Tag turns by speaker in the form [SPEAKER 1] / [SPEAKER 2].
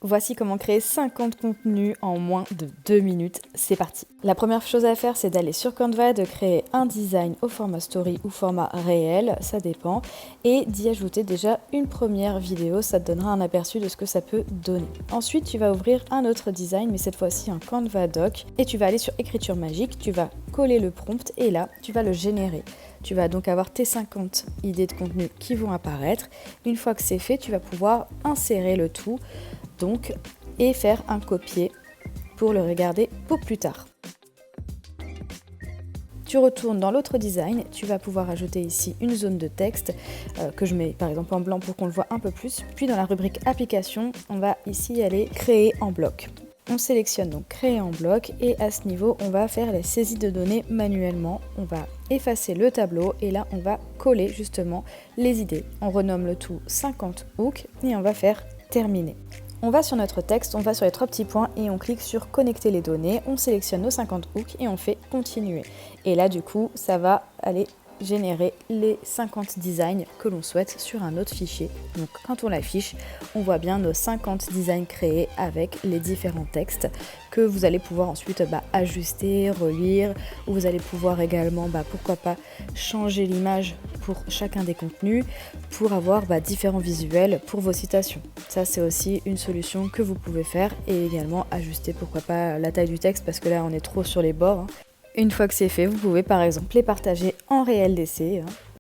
[SPEAKER 1] Voici comment créer 50 contenus en moins de 2 minutes. C'est parti. La première chose à faire, c'est d'aller sur Canva, de créer un design au format story ou format réel, ça dépend, et d'y ajouter déjà une première vidéo. Ça te donnera un aperçu de ce que ça peut donner. Ensuite, tu vas ouvrir un autre design, mais cette fois-ci un Canva Doc, et tu vas aller sur Écriture magique, tu vas coller le prompt, et là, tu vas le générer. Tu vas donc avoir tes 50 idées de contenu qui vont apparaître. Une fois que c'est fait, tu vas pouvoir insérer le tout et faire un copier pour le regarder pour plus tard. Tu retournes dans l'autre design, tu vas pouvoir ajouter ici une zone de texte que je mets par exemple en blanc pour qu'on le voit un peu plus. Puis dans la rubrique application, on va ici aller créer en bloc. On sélectionne donc créer en bloc et à ce niveau, on va faire les saisies de données manuellement. On va effacer le tableau et là, on va coller justement les idées. On renomme le tout 50 hooks et on va faire terminer. On va sur notre texte, on va sur les 3 petits points et on clique sur connecter les données, on sélectionne nos 50 hooks et on fait continuer. Et là du coup, ça va aller générer les 50 designs que l'on souhaite sur un autre fichier. Donc quand on l'affiche, on voit bien nos 50 designs créés avec les différents textes que vous allez pouvoir ensuite ajuster, relire, ou vous allez pouvoir également, pourquoi pas, changer l'image pour chacun des contenus pour avoir différents visuels pour vos citations. Ça c'est aussi une solution que vous pouvez faire et également ajuster pourquoi pas la taille du texte parce que là on est trop sur les bords. Une fois que c'est fait, vous pouvez par exemple les partager en réel d'essai